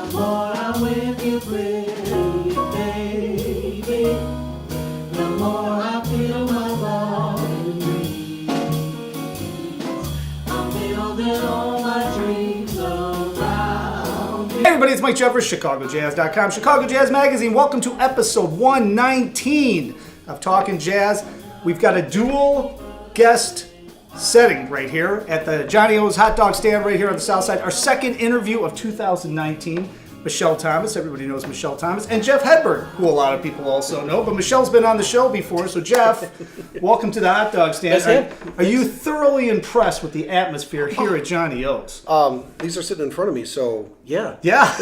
The more I'm with you, pretty baby, the more I feel my body breathe. I'm building all my dreams around you. Hey everybody, it's Mike Jeffers, ChicagoJazz.com, Chicago Jazz Magazine. Welcome to episode 119 of Talkin' Jazz. We've got a dual guest setting right here at the Johnny O's hot dog stand right here on the south side. Our second interview of 2019. Michele Thomas, everybody knows Michele Thomas, and Jeff Hedberg, who a lot of people also know. But Michele's been on the show before, so Jeff, welcome to the hot dog stand. Are you thoroughly impressed with the atmosphere here at Johnny O's? These are sitting in front of me, so yeah. Yeah.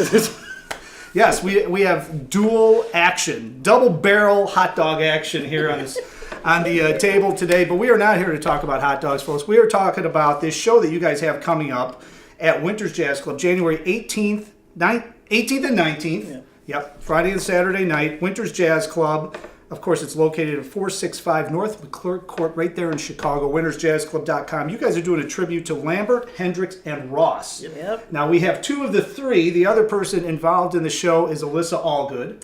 Yes, we have dual action, double barrel hot dog action here on the table today. But we are not here to talk about hot dogs, folks. We are talking about this show that you guys have coming up at Winters Jazz Club, January 18th and 19th. Yeah. Yep, Friday and Saturday night, Winters Jazz Club. Of course, it's located at 465 North McClurg Court right there in Chicago, wintersjazzclub.com. You guys are doing a tribute to Lambert, Hendricks, and Ross. Yep. Now, we have two of the three. The other person involved in the show is Alyssa Allgood.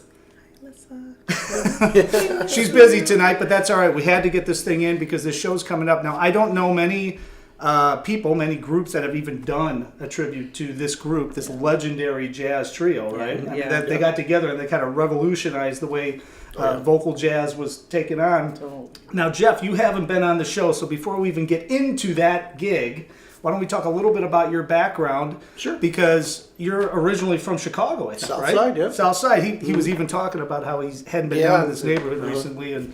She's busy tonight, but that's all right. We had to get this thing in because this show's coming up. Now, I don't know many many groups that have even done a tribute to this group, this legendary jazz trio, right? I mean, they got together and they kind of revolutionized the way vocal jazz was taken on. Now, Jeff, you haven't been on the show, so before we even get into that gig, why don't we talk a little bit about your background? Sure. Because you're originally from Chicago, I think, right? South Side, yeah. South Side. He was even talking about how he hadn't been down in this neighborhood recently, and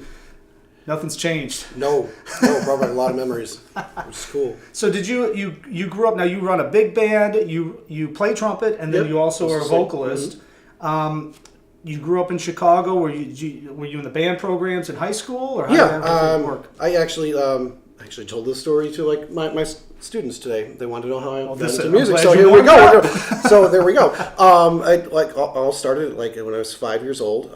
nothing's changed. No, brought back a lot of memories. It was cool. So did you grew up, now you run a big band, you play trumpet, and then you also are a vocalist. You grew up in Chicago. Were you in the band programs in high school, or how did that work? I actually told this story to like my students today. They wanted to know how I got into I'm music. glad So you here we warmed go. So there we go. I all started like when I was 5 years old.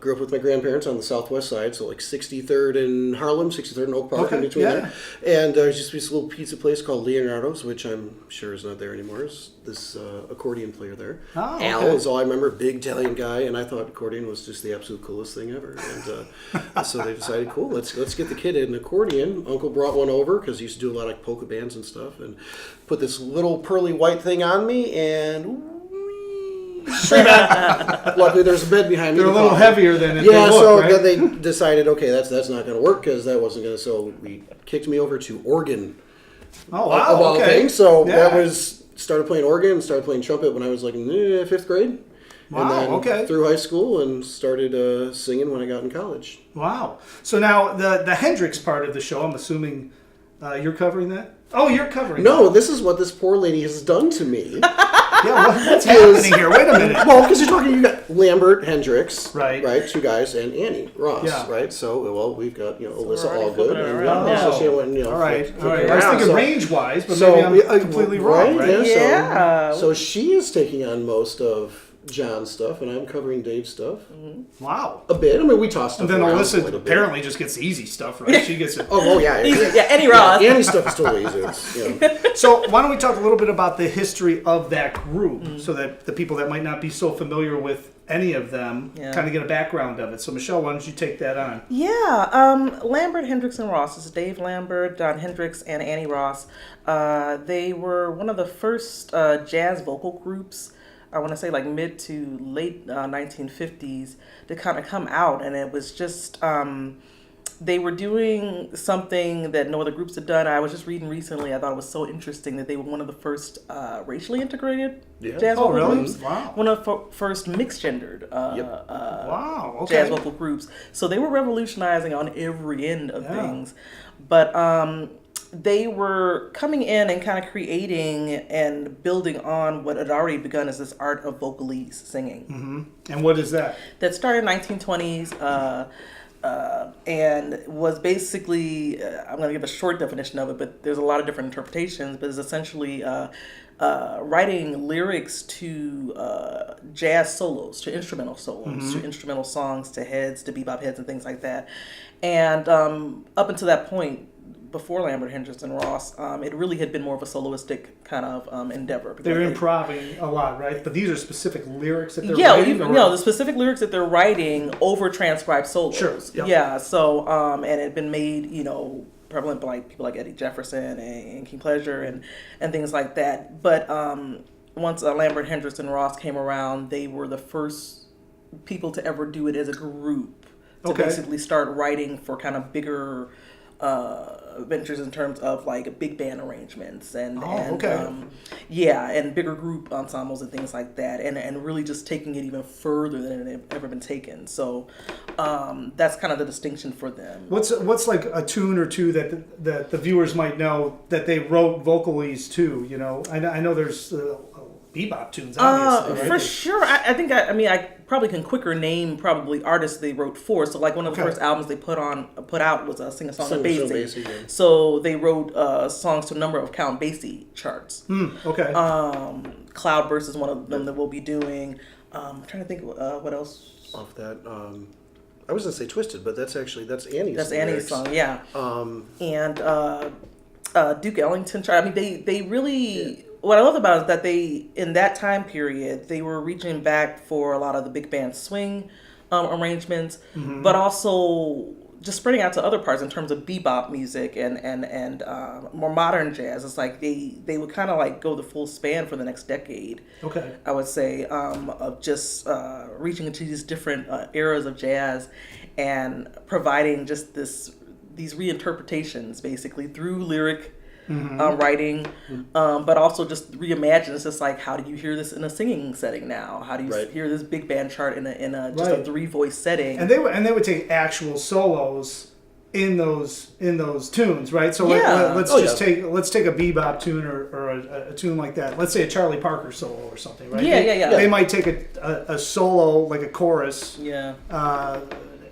Grew up with my grandparents on the southwest side, so like 63rd in Harlem, 63rd in Oak Park, in between there. And there used to be this little pizza place called Leonardo's, which I'm sure is not there anymore. Is this accordion player there? Oh, okay. Al is all I remember, big Italian guy, and I thought accordion was just the absolute coolest thing ever. And so they decided, cool, let's get the kid an accordion. Uncle brought one over because he used to do a lot of like polka bands and stuff, and put this little pearly white thing on me, and straight back. Luckily, there's a bed behind me. They're a little heavier than it yeah. look, So right? then they decided, okay, that's not going to work because that wasn't going to. So we kicked me over to organ. Oh wow! Of all okay. things. So Yeah. that was started playing organ, started playing trumpet when I was like in 5th grade. Wow, And then okay. through high school and started singing when I got in college. Wow. So now the Hendrix part of the show, I'm assuming you're covering that? Oh, you're covering No, that. this is what this poor lady has done to me. Yeah, what's happening here? Wait a minute. Well, because you got Lambert, Hendricks, Right. 2 guys, and Annie Ross, Yeah. right? So, we've got, Alyssa already Allgood. flipping it And, around, so she went, All right. flip All right. it I was around. thinking So- range-wise, but so, maybe I'm completely wrong, right? Yeah. So she is taking on most of John's stuff, and I'm covering Dave's stuff. Wow. A bit. I mean, we tossed stuff And then around a Alyssa little bit. apparently just gets the easy stuff, right? She gets it. Oh, yeah. Yeah, Annie Ross. Annie's stuff is totally easy. It's, So why don't we talk a little bit about the history of that group so that the people that might not be so familiar with any of them kind of get a background of it. So Michele, why don't you take that on? Yeah, Lambert, Hendricks, and Ross. This is Dave Lambert, Don Hendricks, and Annie Ross. They were one of the first jazz vocal groups, I want to say like mid to late 1950s, to kind of come out. And it was just, they were doing something that no other groups had done. I was just reading recently, I thought it was so interesting that they were one of the first racially integrated jazz vocal really? groups. Wow. One of the first mixed-gendered Wow. Okay. jazz vocal groups. So they were revolutionizing on every end of things. But they were coming in and kind of creating and building on what had already begun as this art of vocalese singing. And what is that? That started in 1920s and was basically, I'm going to give a short definition of it, but there's a lot of different interpretations, but it's essentially writing lyrics to jazz solos, to instrumental solos, to instrumental songs, to heads, to bebop heads and things like that. And up until that point, before Lambert, Hendricks, and Ross, it really had been more of a soloistic kind of endeavor. They're improving a lot, right? But these are specific lyrics that they're yeah, writing? the specific lyrics that they're writing over transcribed solos. Sure. Yep. Yeah, so, and it had been made, prevalent by people like Eddie Jefferson and King Pleasure and things like that. But once Lambert, Hendricks, and Ross came around, they were the first people to ever do it as a group, to basically start writing for kind of bigger ventures in terms of like big band arrangements and bigger group ensembles and things like that, and really just taking it even further than it had ever been taken. So that's kind of the distinction for them. What's like a tune or two that the viewers might know that they wrote vocalies to? I know there's bebop tunes, obviously, right? For sure. I probably can quicker name probably artists they wrote for. So like one of the first albums they put out was Sing a Song of Basie. Yeah. So they wrote songs to a number of Count Basie charts. Cloudburst is one of them that we'll be doing. I'm trying to think what else. Off that, I was gonna say Twisted, but that's Annie's. That's Annie's song, yeah. And Duke Ellington chart. I mean, they really. Yeah. What I love about it is that they, in that time period, they were reaching back for a lot of the big band swing arrangements, but also just spreading out to other parts in terms of bebop music and more modern jazz. It's like they would kind of like go the full span for the next decade. Okay, I would say of just reaching into these different eras of jazz and providing just these reinterpretations basically through lyric. Writing, but also just reimagine. It's just like, how do you hear this in a singing setting now? How do you hear this big band chart in a just a 3-voice setting? And they would take actual solos in those tunes, right? So let's take a bebop tune or a tune like that. Let's say a Charlie Parker solo or something, right? Yeah. They might take a solo like a chorus. Yeah.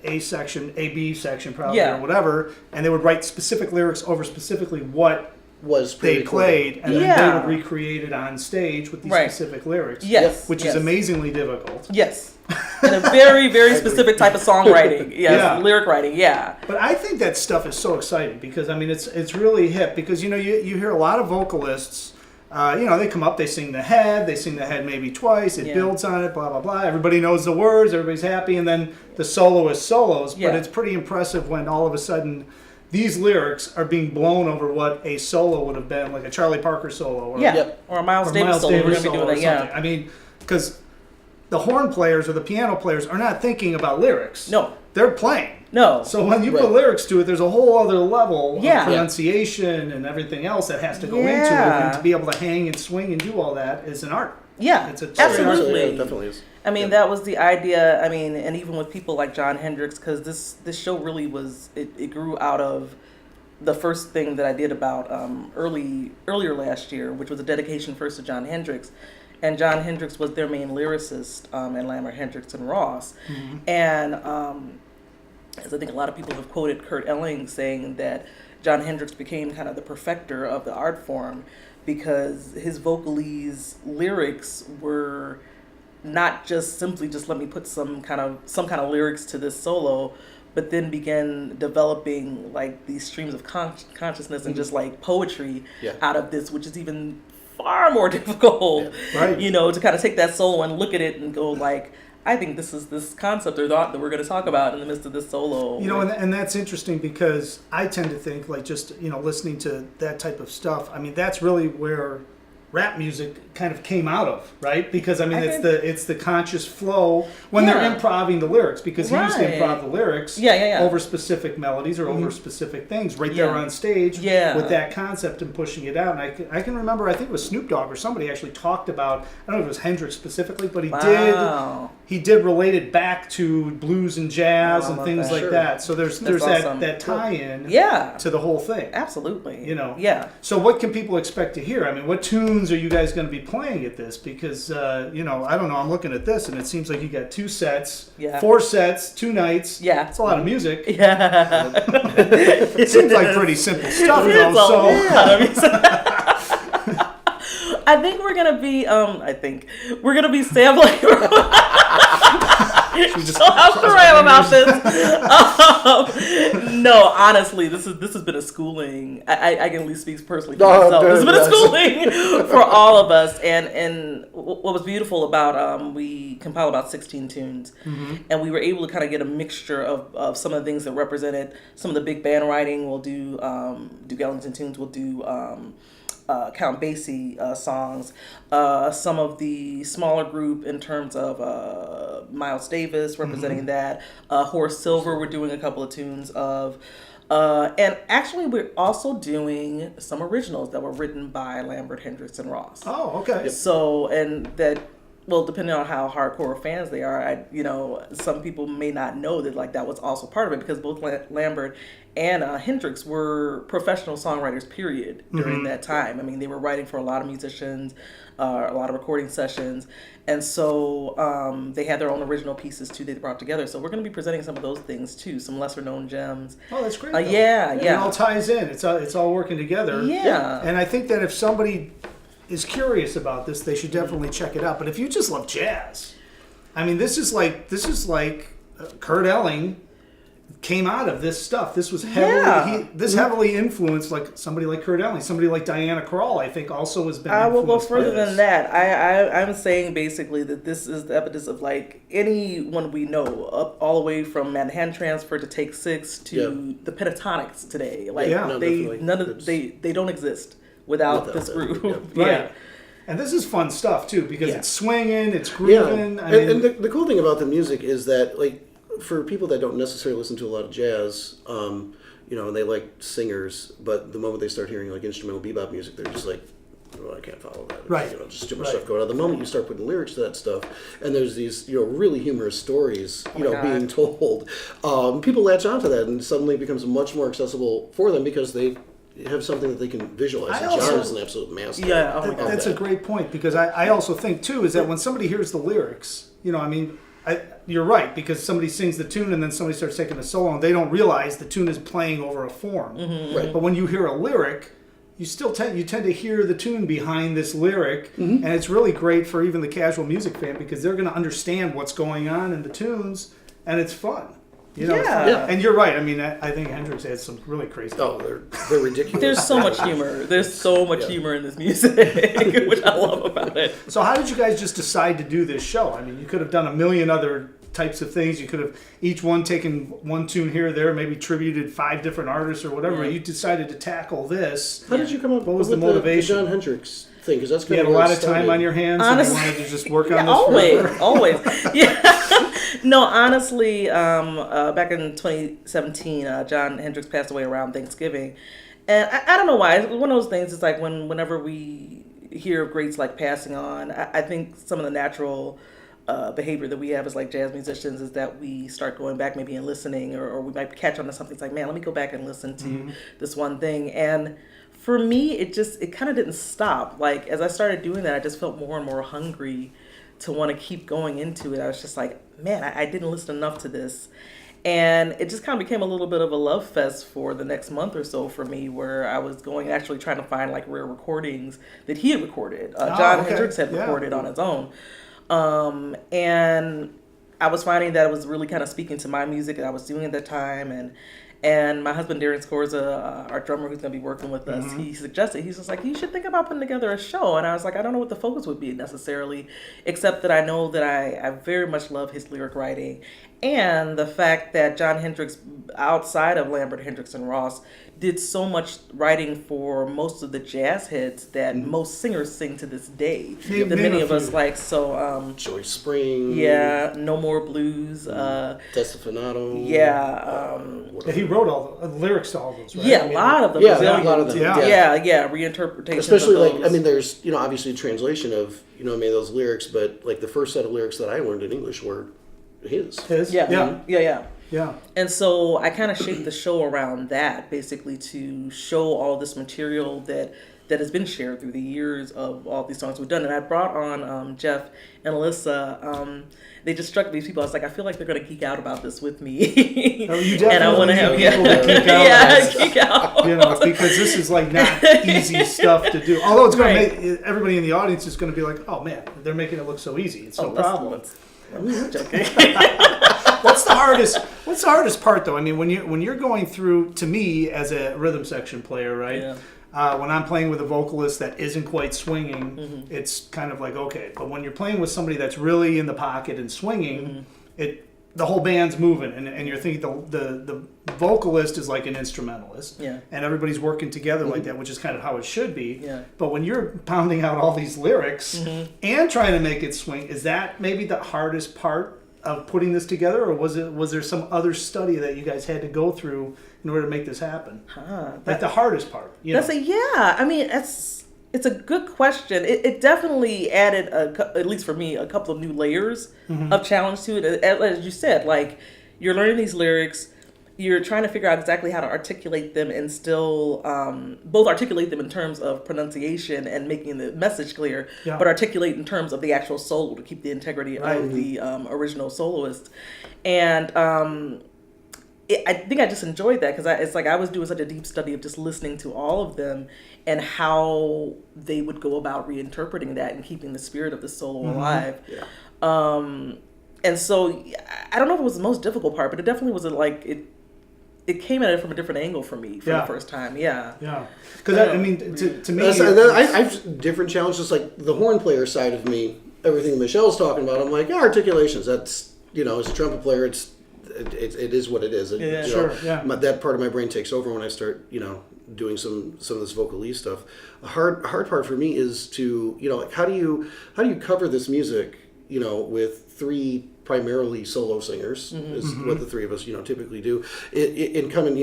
A section, A B section probably or whatever, and they would write specific lyrics over specifically what was they played, and then they would recreate it on stage with these specific lyrics. Yes, which is amazingly difficult. Yes, and a very, very specific type of songwriting. Yes, lyric writing. Yeah. But I think that stuff is so exciting because it's really hip because you hear a lot of vocalists. They come up, they sing the head maybe twice, it builds on it, blah, blah, blah. Everybody knows the words, everybody's happy, and then the soloist solos. But it's pretty impressive when all of a sudden these lyrics are being blown over what a solo would have been, like a Charlie Parker solo. Or a Miles Davis solo. We're going to be doing that, I mean, because the horn players or the piano players are not thinking about lyrics. No. They're playing. No. So when you put lyrics to it, there's a whole other level of pronunciation and everything else that has to go into it. And to be able to hang and swing and do all that is an art. Yeah, it's absolutely. It definitely is. I mean, that was the idea. I mean, and even with people like John Hendricks, because this show really was, it grew out of the first thing that I did about earlier last year, which was a dedication first to John Hendricks. And John Hendricks was their main lyricist, and Lambert, Hendricks, and Ross. And as I think a lot of people have quoted Kurt Elling saying that John Hendricks became kind of the perfecter of the art form because his vocalese lyrics were not just simply just let me put some kind of lyrics to this solo, but then began developing like these streams of consciousness and just like poetry out of this, which is even far more difficult, to kind of take that solo and look at it and go like, I think this is this concept or thought that we're going to talk about in the midst of this solo. And that's interesting because I tend to think like just, listening to that type of stuff, I mean, that's really where rap music kind of came out of, right? Because it's the conscious flow when they're improvising the lyrics, because he used to improv the lyrics over specific melodies or over specific things there on stage with that concept and pushing it out. And I can remember, I think it was Snoop Dogg or somebody actually talked about, I don't know if it was Hendrix specifically, but he did relate it back to blues and jazz and things like that. So there's awesome. that tie-in to the whole thing. Absolutely. So what can people expect to hear? I mean, what tunes are you guys going to be playing at this? Because, I don't know, I'm looking at this and it seems like you got 2 sets, 4 sets, 2 nights. Yeah. It's a lot of music. Yeah. It seems like pretty simple stuff, though. I think we're going to be sampling. She just How sure I am about this. No, honestly, this has been a schooling. I can at least speak personally for myself. This has been a schooling for all of us. And what was beautiful about we compiled about 16 tunes, and we were able to kind of get a mixture of some of the things that represented some of the big band writing. We'll do Duke Ellington tunes. We'll do Count Basie songs, some of the smaller group in terms of Miles Davis representing that, Horace Silver we're doing a couple of tunes of, and actually we're also doing some originals that were written by Lambert, Hendricks, and Ross. Oh, okay. So, and that, well, depending on how hardcore fans they are, some people may not know that that was also part of it, because both Lambert and Hendrix were professional songwriters, period, during that time. I mean, they were writing for a lot of musicians, a lot of recording sessions, and so they had their own original pieces too they brought together. So we're going to be presenting some of those things too, some lesser known gems. Oh, that's great. Yeah. It all ties in. It's all working together. Yeah. And I think that if somebody is curious about this, they should definitely check it out. But if you just love jazz, I mean, this is like Kurt Elling came out of this stuff. This was heavily heavily influenced, like somebody like Kurt Elling, somebody like Diana Krall, I think also has been. I will go influenced by further this. than that. I'm saying basically that this is the evidence of anyone we know, up all the way from Manhattan Transfer to Take Six to the Pentatonics today. They don't exist without this group. Right. Yeah. And this is fun stuff too, because it's swinging, it's grooving. Yeah. I mean, and the cool thing about the music is that, for people that don't necessarily listen to a lot of jazz, and they like singers, but the moment they start hearing instrumental bebop music, they're just like, oh, I can't follow that. Right. Just too much stuff going on. The moment you start putting lyrics to that stuff, and there's these, really humorous stories, being told, people latch onto that, and suddenly it becomes much more accessible for them because they have something that they can visualize. And John is an absolute master. Yeah, that's a great point, because I also think too is that when somebody hears the lyrics, you're right, because somebody sings the tune and then somebody starts taking a solo and they don't realize the tune is playing over a form. Right. But when you hear a lyric, you tend to hear the tune behind this lyric, and it's really great for even the casual music fan, because they're going to understand what's going on in the tunes, and it's fun. And you're right. I mean, I think Hendrix has some really crazy. Oh, they're ridiculous. There's so much humor. There's so much humor in this music, which I love about it. So how did you guys just decide to do this show? I mean, you could have done a million other types of things. You could have each one taken one tune here or there, maybe tributed 5 different artists or whatever. You decided to tackle this. How did you come up What was with the motivation? the John Hendricks thing? Because that's You had a lot of time on your hands, Honestly, and you wanted to just work on this forever. Always. Yeah. No, honestly, back in 2017, John Hendricks passed away around Thanksgiving. And I don't know why. It's one of those things, it's like whenever we hear of greats passing on, I think some of the natural behavior that we have as jazz musicians is that we start going back maybe and listening, or we might catch on to something. It's like, man, let me go back and listen to this one thing. And for me, it kind of didn't stop. As I started doing that, I just felt more and more hungry to want to keep going into it. I was just like, man, I didn't listen enough to this. And it just kind of became a little bit of a love fest for the next month or so for me, where I was actually trying to find rare recordings that he had recorded. John Hendricks had recorded on his own. And I was finding that it was really kind of speaking to my music that I was doing at that time. And my husband, Darren Scorza, our drummer who's going to be working with us, he suggested, he's just like, you should think about putting together a show. And I was like, I don't know what the focus would be necessarily, except that I know that I very much love his lyric writing. And the fact that John Hendricks, outside of Lambert, Hendricks, and Ross, did so much writing for most of the jazz hits that most singers sing to this day. That many of us like. So, Joyce Spring. Yeah, No More Blues. Testafanato. Yeah. He wrote all the lyrics to all those, right? Yeah, a lot of them. Yeah, a lot of them. Yeah, reinterpretations. Especially of those. there's obviously a translation of those lyrics, but the first set of lyrics that I learned in English were his. Yeah. And so I kind of shaped the show around that, basically to show all this material that that has been shared through the years of all these songs we've done. And I brought on Jeff and Alyssa. They just struck these people. I was like, I feel like they're going to geek out about this with me. Oh, you and I want to have people to geek out. geek out. You know, because this is like not easy stuff to do. Although it's going to make everybody in the audience is going to be like, oh man, they're making it look so easy. It's no problem. I'm joking. What's the hardest part though? I mean, when you're going through, to me as a rhythm section player, right? Yeah. When I'm playing with a vocalist that isn't quite swinging, it's kind of like okay. But when you're playing with somebody that's really in the pocket and swinging, the whole band's moving, and you're thinking the vocalist is like an instrumentalist, and everybody's working together like that, which is kind of how it should be. Yeah. But when you're pounding out all these lyrics and trying to make it swing, is that maybe the hardest part of putting this together, or was there some other study that you guys had to go through in order to make this happen? Like the hardest part. I mean, it's a good question. It definitely added, at least for me, a couple of new layers of challenge to it. As you said, like you're learning these lyrics, you're trying to figure out exactly how to articulate them and still both articulate them in terms of pronunciation and making the message clear, but articulate in terms of the actual solo to keep the integrity of the original soloist. And I think I just enjoyed that because it's like I was doing such a deep study of just listening to all of them and how they would go about reinterpreting that and keeping the spirit of the solo alive. And so I don't know if it was the most difficult part, but it definitely was it came at it from a different angle for me for the first time. Yeah. Because I mean, to me, I've different challenges. Like the horn player side of me, everything Michelle's talking about, I'm like, articulations. That's as a trumpet player, it is what it is. That part of my brain takes over when I start, doing some of this vocalese stuff. The hard part for me is to, like how do you cover this music, with three primarily solo singers is what the three of us typically do, and come and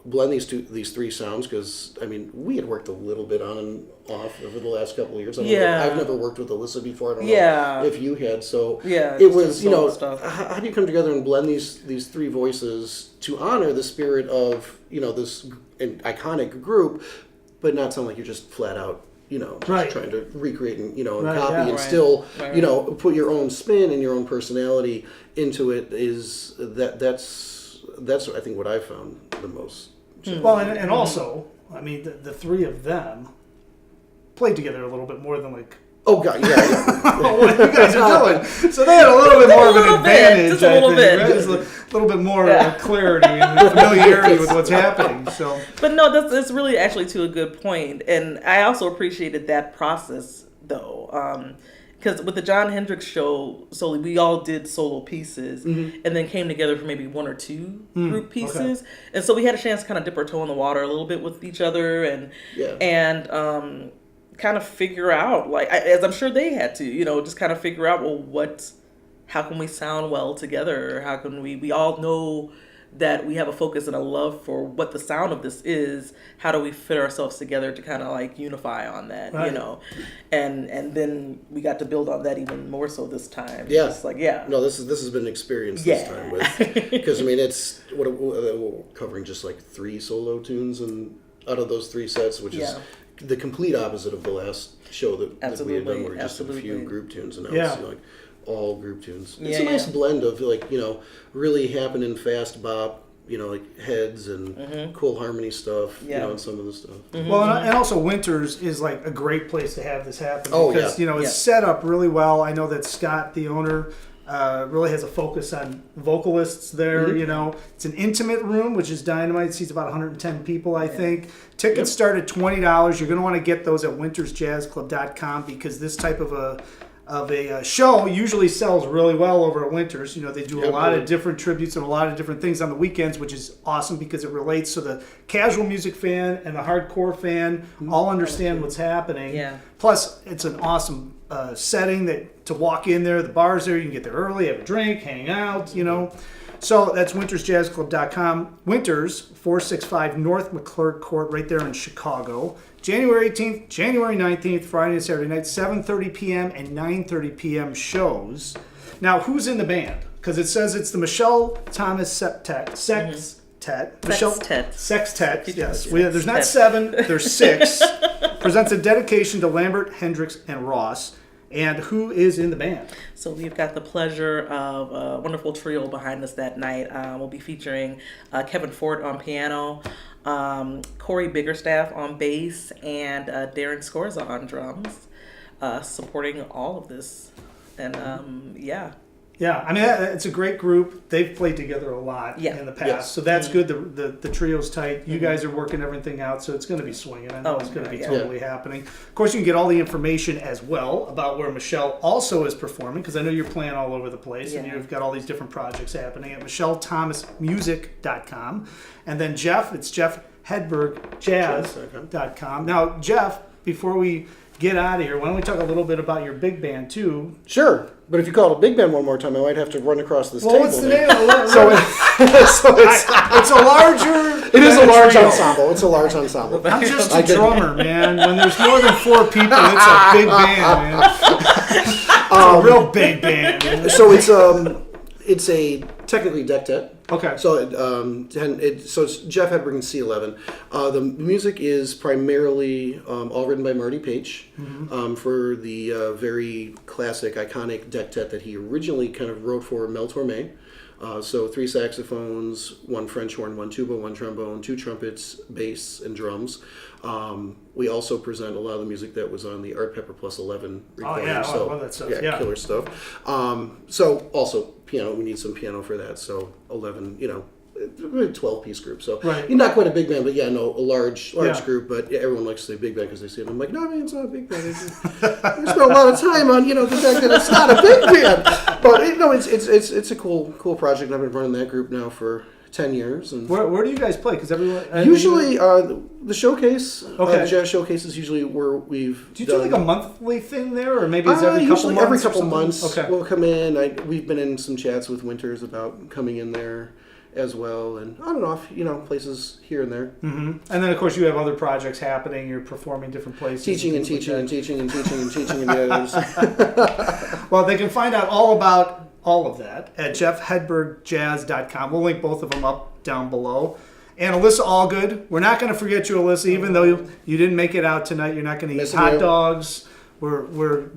blend these three sounds, because I mean we had worked a little bit on and off over the last couple of years. I've never worked with Alyssa before. I don't know if you had. So it was how do you come together and blend these three voices to honor the spirit of this iconic group, but not sound like you're just flat out just trying to recreate and copy and still put your own spin and your own personality into it. That's I think what I found the most. Well, and also, I mean, the three of them played together a little bit more than like. Oh God, yeah. What you guys are doing? So they had a little bit more of an advantage. Just a little bit. Right? Just a little bit more clarity and familiarity with what's happening. So, but no, that's really actually to a good point, and I also appreciated that process though, because with the John Hendricks show, we all did solo pieces, and then came together for maybe one or two group pieces, and so we had a chance to kind of dip our toe in the water a little bit with each other, and kind of figure out, like, as I'm sure they had to, just kind of figure out, well, how can we sound well together? How can we all know that we have a focus and a love for what the sound of this is? How do we fit ourselves together to kind of like unify on that, And then we got to build on that even more so this time. Yeah. It's like, No, this has been an experience this time because I mean it's we're covering just like 3 solo tunes and out of those 3 sets, which is the complete opposite of the last show that we had done, where just a few group tunes, and now it's like all group tunes. It's a nice blend of like really happening fast bop, like heads and cool harmony stuff, and some of the stuff. Well, and also Winters is like a great place to have this happen because it's set up really well. I know that Scott, the owner, really has a focus on vocalists there. It's an intimate room, which is dynamite. It seats about 110 people, I think. Tickets start at $20. You're going to want to get those at wintersjazzclub.com because this type of a show usually sells really well over at Winters. They do a lot of different tributes and a lot of different things on the weekends, which is awesome because it relates to the casual music fan and the hardcore fan all understand what's happening. Yeah. Plus, it's an awesome setting to walk in there. The bar's there. You can get there early, have a drink, hang out, So that's wintersjazzclub.com. Winters, 465 North McClurg Court, right there in Chicago. January 18th, January 19th, Friday and Saturday night, 7:30 p.m. and 9:30 p.m. shows. Now, who's in the band? Because it says it's the Michele Thomas Septet, Sextet. Sextet, yes. Sextet. There's not 7, there's 6. Presents a dedication to Lambert, Hendricks, and Ross. And who is in the band? So we've got the pleasure of a wonderful trio behind us that night. We'll be featuring Kevin Ford on piano, Corey Biggerstaff on bass, and Darren Scorza on drums, supporting all of this. And yeah. Yeah, I mean, it's a great group. They've played together a lot in the past, Yes. so that's good. The trio's tight. You guys are working everything out, so it's going to be swinging. I know it's going to be totally happening. Of course, you can get all the information as well about where Michele also is performing, because I know you're playing all over the place, and you've got all these different projects happening at MicheleThomasMusic.com. And then Jeff, it's Jeff Hedberg Jazz.com. Now, Jeff, before we get out of here, why don't we talk a little bit about your big band, too? Sure, but if you call it a big band one more time, I might have to run across this Well, table. what's the name of it? So It's a larger. it is a large trio. ensemble. It's a large ensemble. I'm just a drummer, man. When there's more than 4 people, it's a big band, man. It's a real big band, man. So it's a technically dectet. Okay. So it's Jeff Hedberg in C11. The music is primarily all written by Marty Page for the very classic, iconic dectet that he originally kind of wrote for Mel Torme. So 3 saxophones, 1 French horn, 1 tuba, 1 trombone, 2 trumpets, bass, and drums. We also present a lot of the music that was on the Art Pepper Plus 11 recording. I So, love that stuff. Yeah. Killer stuff. So also piano, we need some piano for that. So 11, 12-piece group. So you're not quite a big band, but a large group. But everyone likes to say big band because they see it. I'm like, no, man, it's not a big band. We spent a lot of time on the fact that it's not a big band. But it's a cool project. I've been running that group now for 10 years. And Where do you guys play? Because everyone usually the showcase, Okay. the jazz showcase is usually where we've. Do you do like a monthly thing there, or maybe it's every couple usually months? every or couple something? months. Okay. We'll come in. We've been in some chats with Winters about coming in there as well, and on and off, places here and there. Mm-hmm. And then, of course, you have other projects happening. You're performing different places. Teaching and things teaching like and that. teaching and teaching and teaching and others. Well, they can find out all about all of that at jeffhedbergjazz.com. We'll link both of them up down below. And Alyssa Allgood, we're not going to forget you, Alyssa, even though you didn't make it out tonight. You're not going to eat Missing hot you. dogs. We're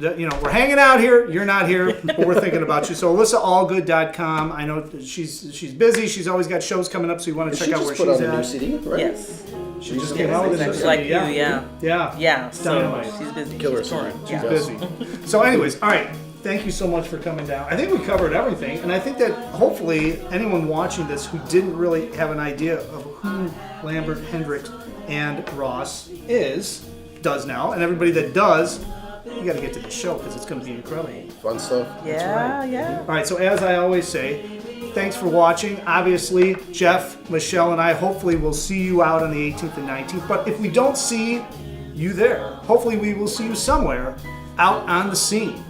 hanging out here. You're not here, but we're thinking about you. So AlyssaAllgood.com. I know she's busy. She's always got shows coming up, so you want to check out where She just she's put out a new at. CD, right? Yes. She just came out with a new Exactly CD. like you, yeah. Yeah. So Dynamite. she's busy. Killer She's touring. song. Yeah. Busy. So anyways, all right. Thank you so much for coming down. I think we covered everything, and I think that hopefully anyone watching this who didn't really have an idea of who Lambert, Hendricks, and Ross does now, and everybody that does, you got to get to the show because it's going to be incredible. Fun stuff. Yeah. All right, so as I always say, thanks for watching. Obviously, Jeff, Michele, and I hopefully will see you out on the 18th and 19th, but if we don't see you there, hopefully we will see you somewhere out on the scene.